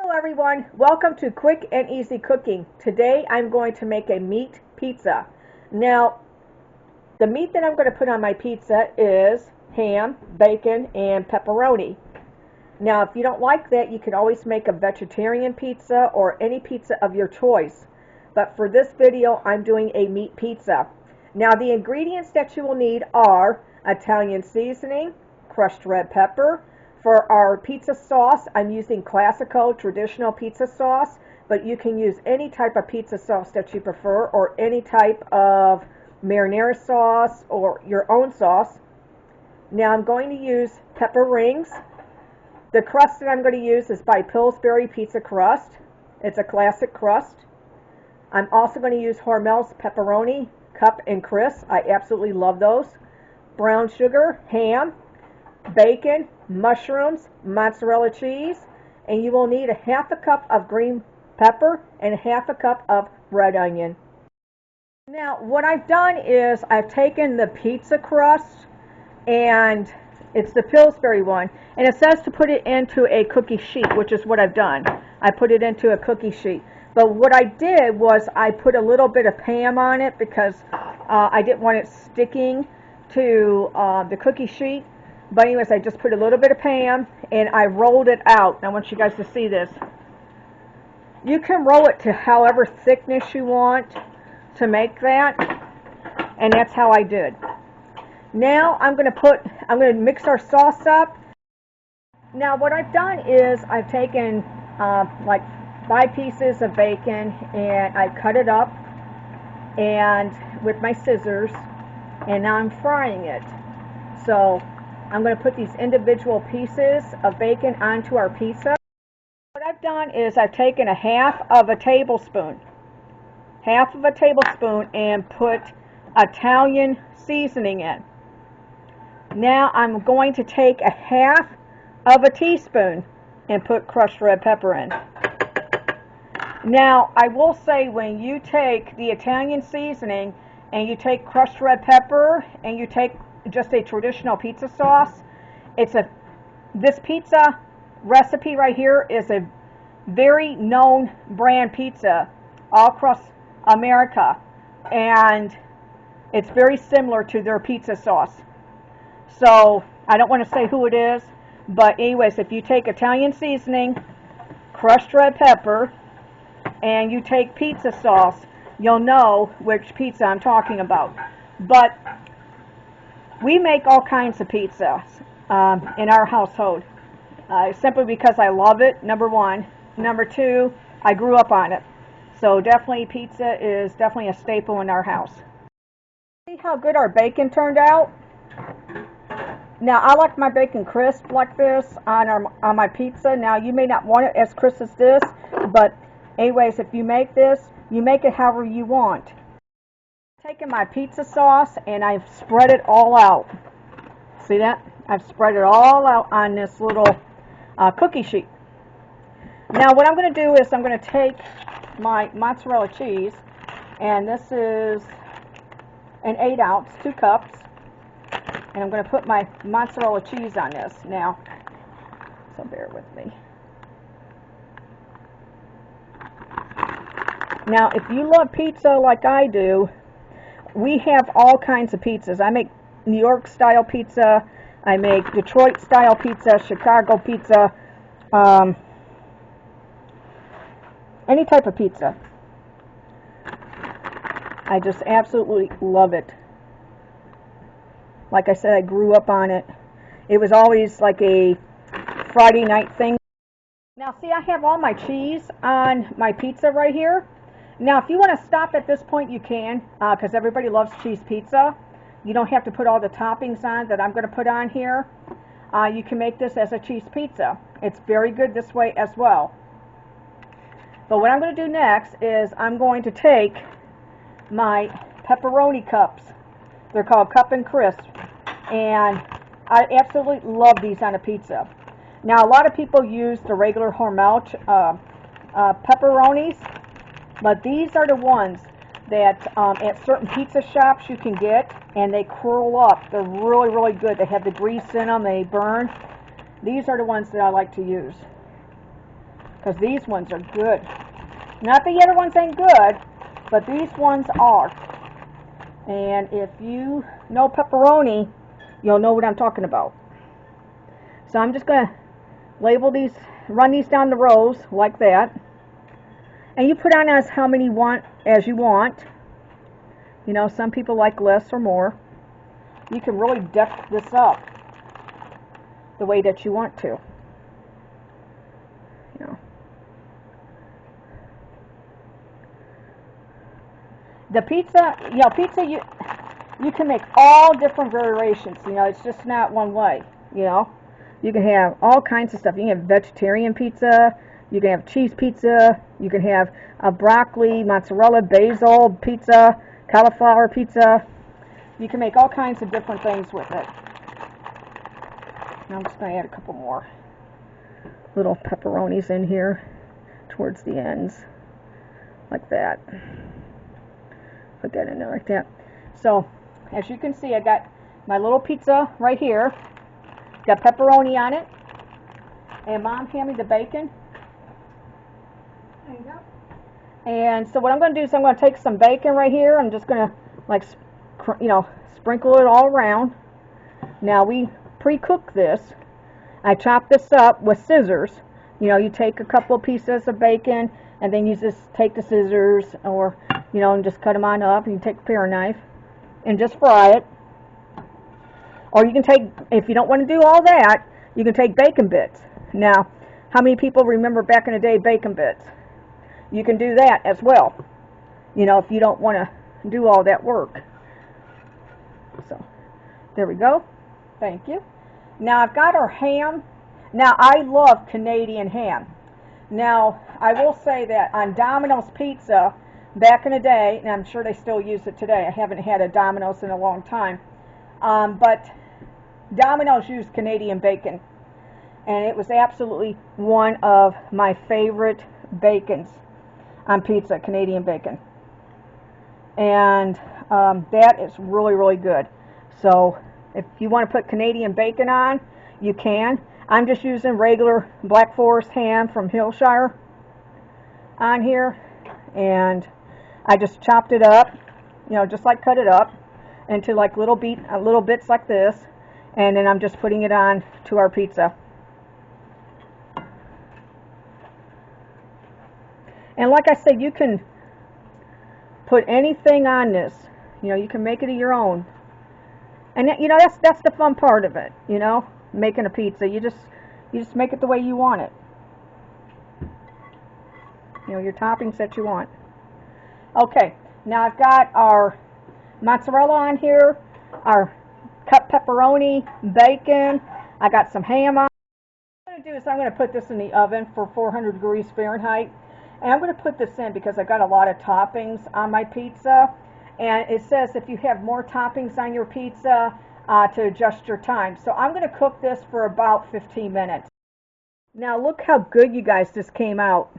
Hello everyone, welcome to Quick and Easy Cooking. Today I'm going to make a meat pizza. Now, the meat that I'm going to put on my pizza is ham, bacon, and pepperoni. Now, if you don't like that, you can always make a vegetarian pizza or any pizza of your choice. But for this video, I'm doing a meat pizza. Now, the ingredients that you will need are Italian seasoning, crushed red pepper. For our pizza sauce, I'm using Classico traditional pizza sauce, but you can use any type of pizza sauce that you prefer or any type of marinara sauce or your own sauce. Now I'm going to use pepper rings. The crust that I'm going to use is by Pillsbury Pizza Crust. It's a classic crust. I'm also going to use Hormel's pepperoni, cup and crisp. I absolutely love those. Brown sugar, ham, bacon, mushrooms, mozzarella cheese, and you will need a half a cup of green pepper and a half a cup of red onion. Now what I've done is I've taken the pizza crust, and it's the Pillsbury one, and it says to put it into a cookie sheet, which is what I've done. I put it into a cookie sheet. But what I did was I put a little bit of Pam on it because I didn't want it sticking to the cookie sheet. But anyways, I just put a little bit of Pam and I rolled it out. I want you guys to see this. You can roll it to however thickness you want to make that, and that's how I did. Now I'm going to mix our sauce up. Now what I've done is I've taken like 5 pieces of bacon and I cut it up and with my scissors, and now I'm frying it. So I'm going to put these individual pieces of bacon onto our pizza. What I've done is I've taken a half of a tablespoon and put Italian seasoning in. Now I'm going to take a half of a teaspoon and put crushed red pepper in. Now I will say, when you take the Italian seasoning and you take crushed red pepper and you take just a traditional pizza sauce, this pizza recipe right here is a very known brand pizza all across America, and it's very similar to their pizza sauce. So I don't want to say who it is, but anyways, if you take Italian seasoning, crushed red pepper, and you take pizza sauce, you'll know which pizza I'm talking about. But we make all kinds of pizzas in our household, simply because I love it, number one. Number two, I grew up on it. So definitely pizza is definitely a staple in our house. See how good our bacon turned out? Now I like my bacon crisp like this on my pizza. Now you may not want it as crisp as this, but anyways, if you make this, you make it however you want. Taken my pizza sauce and I've spread it all out. See that? I've spread it all out on this little cookie sheet. Now what I'm going to do is I'm going to take my mozzarella cheese, and this is an 8 ounce, 2 cups, and I'm going to put my mozzarella cheese on this now, so bear with me. Now if you love pizza like I do, we have all kinds of pizzas. I make New York style pizza, I make Detroit style pizza, Chicago pizza, any type of pizza. I just absolutely love it. Like I said, I grew up on it. It was always like a Friday night thing. Now see, I have all my cheese on my pizza right here. Now, if you want to stop at this point, you can, because everybody loves cheese pizza. You don't have to put all the toppings on that I'm going to put on here. You can make this as a cheese pizza. It's very good this way as well. But what I'm going to do next is I'm going to take my pepperoni cups. They're called Cup and Crisp, and I absolutely love these on a pizza. Now, a lot of people use the regular Hormel pepperonis, but these are the ones that at certain pizza shops you can get, and they curl up. They're really, really good. They have the grease in them. They burn. These are the ones that I like to use. because these ones are good. Not the other ones ain't good, but these ones are. And if you know pepperoni, you'll know what I'm talking about. So I'm just going to label these, run these down the rows like that. And you put on as how many as you want. You know, some people like less or more. You can really deck this up the way that you want to. You know. The pizza, you know, you can make all different variations. You know, it's just not one way. You know, you can have all kinds of stuff. You can have vegetarian pizza. You can have cheese pizza. You can have a broccoli, mozzarella, basil pizza, cauliflower pizza. You can make all kinds of different things with it. Now I'm just going to add a couple more little pepperonis in here towards the ends, like that. Put that in there like that. So, as you can see, I got my little pizza right here. Got pepperoni on it. And Mom handed me the bacon. There you go. And so what I'm going to do is I'm going to take some bacon right here. I'm just going to, like, you know, sprinkle it all around. Now we pre-cook this. I chop this up with scissors. You know, you take a couple of pieces of bacon and then you just take the scissors, or you know, and just cut them on up. And you take a paring knife and just fry it. Or you can take, if you don't want to do all that, you can take bacon bits. Now, how many people remember back in the day bacon bits? You can do that as well. You know, if you don't want to do all that work. So, there we go. Thank you. Now I've got our ham. Now I love Canadian ham. Now I will say that on Domino's Pizza back in the day, and I'm sure they still use it today. I haven't had a Domino's in a long time. But Domino's used Canadian bacon. And it was absolutely one of my favorite bacons on pizza, Canadian bacon. And that is really, really good. So if you want to put Canadian bacon on, you can. I'm just using regular Black Forest ham from Hillshire on here. And I just chopped it up, you know, just like cut it up into like little bits like this. And then I'm just putting it on to our pizza. And like I said, you can put anything on this. You know, you can make it your own. And you know, that's the fun part of it, you know, making a pizza. You just make it the way you want it. You know, your toppings that you want. Okay, now I've got our mozzarella on here, our cut pepperoni, bacon. I got some ham on. What I'm going to do is I'm going to put this in the oven for 400 degrees Fahrenheit. And I'm going to put this in because I got a lot of toppings on my pizza. And it says if you have more toppings on your pizza, to adjust your time. So I'm going to cook this for about 15 minutes. Now look how good, you guys, this came out.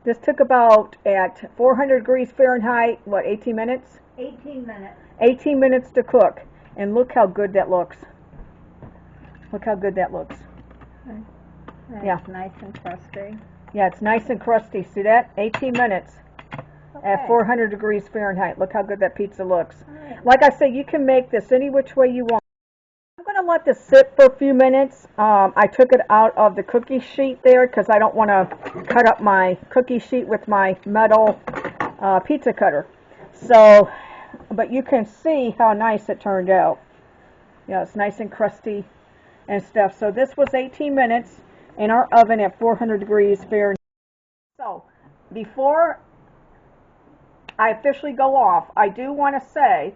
This took about, at 400 degrees Fahrenheit, what, 18 minutes? 18 minutes. 18 minutes to cook. And look how good that looks. Look how good that looks. That's yeah. Nice and crusty. Yeah, it's nice and crusty. See that? 18 minutes. Okay. At 400 degrees Fahrenheit. Look how good that pizza looks. Right. Like I said, you can make this any which way you want. I'm going to let this sit for a few minutes. I took it out of the cookie sheet there because I don't want to cut up my cookie sheet with my metal pizza cutter. So, but you can see how nice it turned out. Yeah, it's nice and crusty and stuff. So this was 18 minutes in our oven at 400 degrees Fahrenheit. So, before I officially go off, I do want to say,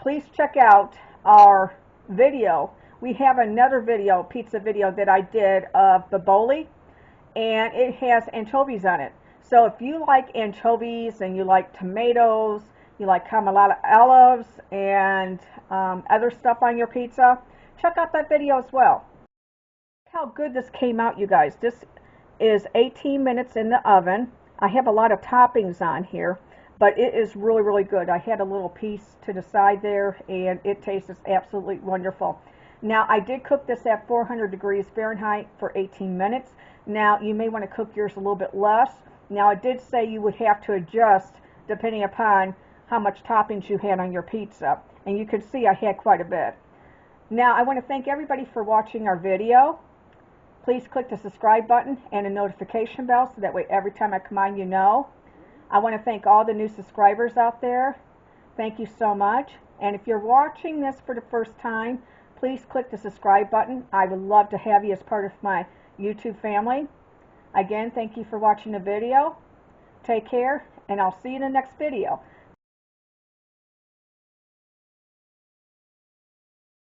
please check out our video. We have another video, pizza video, that I did of baboli, and it has anchovies on it. So if you like anchovies and you like tomatoes, you like caramel olives and other stuff on your pizza, check out that video as well. Look how good this came out, you guys. This is 18 minutes in the oven. I have a lot of toppings on here, but it is really, really good. I had a little piece to the side there, and it tastes absolutely wonderful. Now, I did cook this at 400 degrees Fahrenheit for 18 minutes. Now, you may want to cook yours a little bit less. Now, I did say you would have to adjust depending upon how much toppings you had on your pizza. And you can see I had quite a bit. Now, I want to thank everybody for watching our video. Please click the subscribe button and the notification bell so that way every time I come on you know. I want to thank all the new subscribers out there. Thank you so much. And if you're watching this for the first time, please click the subscribe button. I would love to have you as part of my YouTube family. Again, thank you for watching the video. Take care, and I'll see you in the next video.